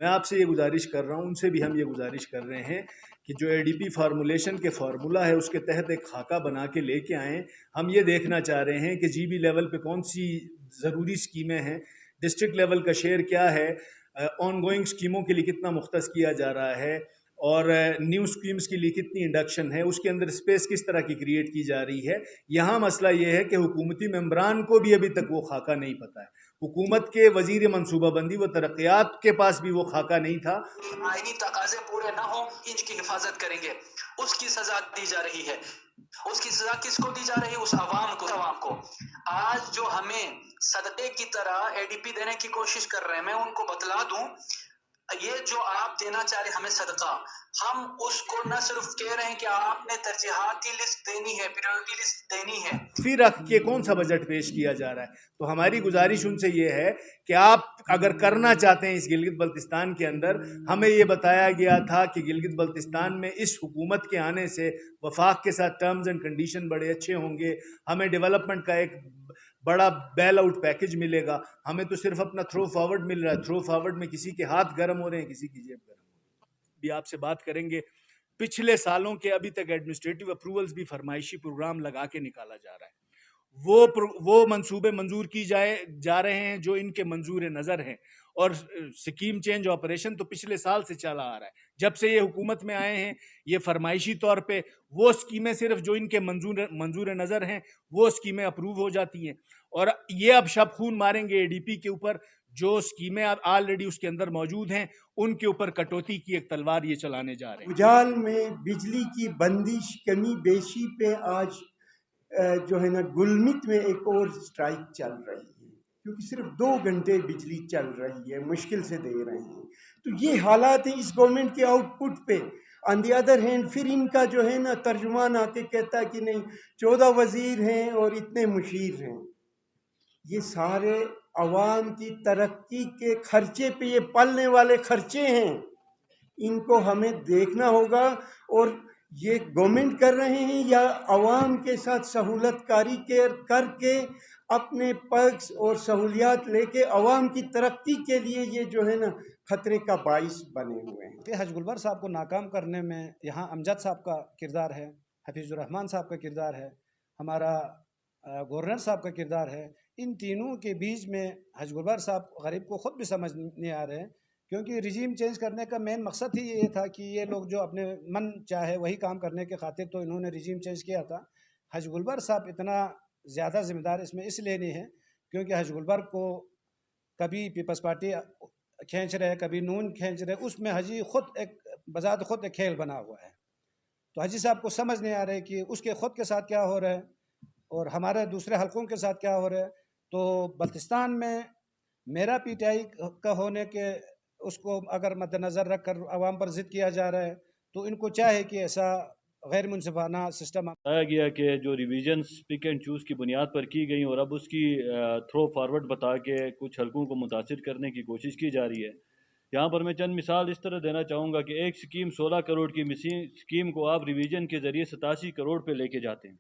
میں آپ سے یہ گزارش کر رہا ہوں، ان سے بھی ہم یہ گزارش کر رہے ہیں کہ جو اے ڈی پی فارمولیشن کے فارمولہ ہے اس کے تحت ایک خاکہ بنا کے لے کے آئیں۔ ہم یہ دیکھنا چاہ رہے ہیں کہ جی بی لیول پہ کون سی ضروری اسکیمیں ہیں، ڈسٹرکٹ لیول کا شیئر کیا ہے، آن گوئنگ اسکیموں کے لیے کتنا مختص کیا جا رہا ہے، اور نیو اسکیمز کے لیے کتنی انڈکشن ہے، اس کے اندر اسپیس کس طرح کی کریٹ کی جا رہی ہے۔ یہاں مسئلہ یہ ہے کہ حکومتی ممبران کو بھی ابھی تک وہ خاکہ نہیں پتہ ہے، حکومت کے وزیر منصوبہ بندی و ترقیات کے پاس بھی وہ خاکہ نہیں تھا۔ آئینی تقاضے پورے نہ ہوں، ان کی حفاظت کریں گے، اس کی سزا دی جا رہی ہے۔ اس کی سزا کس کو دی جا رہی ہے؟ اس عوام کو۔ آج جو ہمیں صدقے کی طرح اے ڈی پی دینے کی کوشش کر رہے ہیں، میں ان کو بتلا دوں، یہ جو آپ دینا چاہ رہے ہیں ہمیں صدقہ، ہم اس کو نہ صرف کہہ رہے ہیں کہ آپ نے ترجیحاتی لسٹ دینی ہے، پریورٹی لسٹ دینی ہے، پھر رکھ کے کون سا بجٹ پیش کیا جا رہا ہے۔ تو ہماری گزارش ان سے یہ ہے کہ آپ اگر کرنا چاہتے ہیں اس گلگت بلتستان کے اندر، ہمیں یہ بتایا گیا تھا کہ گلگت بلتستان میں اس حکومت کے آنے سے وفاق کے ساتھ ٹرمز اینڈ کنڈیشن بڑے اچھے ہوں گے، ہمیں ڈیولپمنٹ کا ایک بڑا بیل آؤٹ پیکج ملے گا۔ ہمیں تو صرف اپنا تھرو فارورڈ مل رہا ہے، تھرو فارورڈ میں کسی کے ہاتھ گرم ہو رہے ہیں، کسی کی جیب گرم ہو رہی ہے۔ بھی آپ سے بات کریں گے پچھلے سالوں کے ابھی تک ایڈمنسٹریٹو اپروولز بھی فرمائشی پروگرام لگا کے نکالا جا رہا ہے، وہ منصوبے منظور کی جا رہے ہیں جو ان کے منظور نظر ہیں، اور سکیم چینج آپریشن تو پچھلے سال سے چلا آ رہا ہے، جب سے یہ حکومت میں آئے ہیں۔ یہ فرمائشی طور پہ وہ اسکیمیں صرف جو ان کے منظور نظر ہیں وہ اسکیمیں اپروو ہو جاتی ہیں، اور یہ اب شب خون ماریں گے اے ڈی پی کے اوپر، جو اسکیمیں آلریڈی اس کے اندر موجود ہیں ان کے اوپر کٹوتی کی ایک تلوار یہ چلانے جا رہے ہیں۔ اجال میں بجلی کی بندش کمی بیشی پہ آج جو ہے نا گلمت میں ایک اور سٹرائک چل رہی ہے، کیونکہ صرف 2 گھنٹے بجلی چل رہی ہے، مشکل سے دے رہے ہیں۔ تو یہ حالات ہیں اس گورنمنٹ کے آؤٹ پٹ پہ۔ آن دی ادر ہینڈ پھر ان کا جو ہے نا ترجمان آ کے کہتا ہے کہ نہیں 14 وزیر ہیں اور اتنے مشیر ہیں۔ یہ سارے عوام کی ترقی کے خرچے پہ یہ پلنے والے خرچے ہیں، ان کو ہمیں دیکھنا ہوگا۔ اور یہ گورنمنٹ کر رہے ہیں یا عوام کے ساتھ سہولت کاری کر کے اپنے پرکس اور سہولیات لے کے عوام کی ترقی کے لیے یہ جو ہے نا خطرے کا باعث بنے ہوئے ہیں۔ کہ حج گلبر صاحب کو ناکام کرنے میں یہاں امجد صاحب کا کردار ہے، حفیظ الرحمان صاحب کا کردار ہے، ہمارا گورنر صاحب کا کردار ہے۔ ان تینوں کے بیچ میں حج گلبر صاحب غریب کو خود بھی سمجھ نہیں آ رہے ہیں، کیونکہ رجیم چینج کرنے کا مین مقصد ہی یہ تھا کہ یہ لوگ جو اپنے من چاہے وہی کام کرنے کے خاطر تو انہوں نے رجیم چینج کیا تھا۔ حج گلبر صاحب اتنا زیادہ ذمہ دار اس میں اس لیے نہیں ہے کیونکہ حج گلبر کو کبھی پیپلز پارٹی کھینچ رہے، کبھی نون کھینچ رہے، اس میں حجی خود ایک بذات خود ایک کھیل بنا ہوا ہے۔ تو حجی صاحب کو سمجھ نہیں آ رہا ہے کہ اس کے خود کے ساتھ کیا ہو رہا ہے اور ہمارے دوسرے حلقوں کے ساتھ کیا ہو رہا ہے۔ تو بلتستان میں میرا پی ٹی آئی کا ہونے کے اس کو اگر مد نظر رکھ کر عوام پر ضد کیا جا رہا ہے تو ان کو چاہے کہ ایسا غیر منصفانہ سسٹم بتایا گیا کہ جو ریویژنز پک اینڈ چوز کی بنیاد پر کی گئیں اور اب اس کی تھرو فارورڈ بتا کے کچھ حلقوں کو متاثر کرنے کی کوشش کی جا رہی ہے۔ یہاں پر میں چند مثال اس طرح دینا چاہوں گا کہ ایک سکیم 16 کروڑ کی اسکیم کو آپ ریویژن کے ذریعے 87 کروڑ پہ لے کے جاتے ہیں۔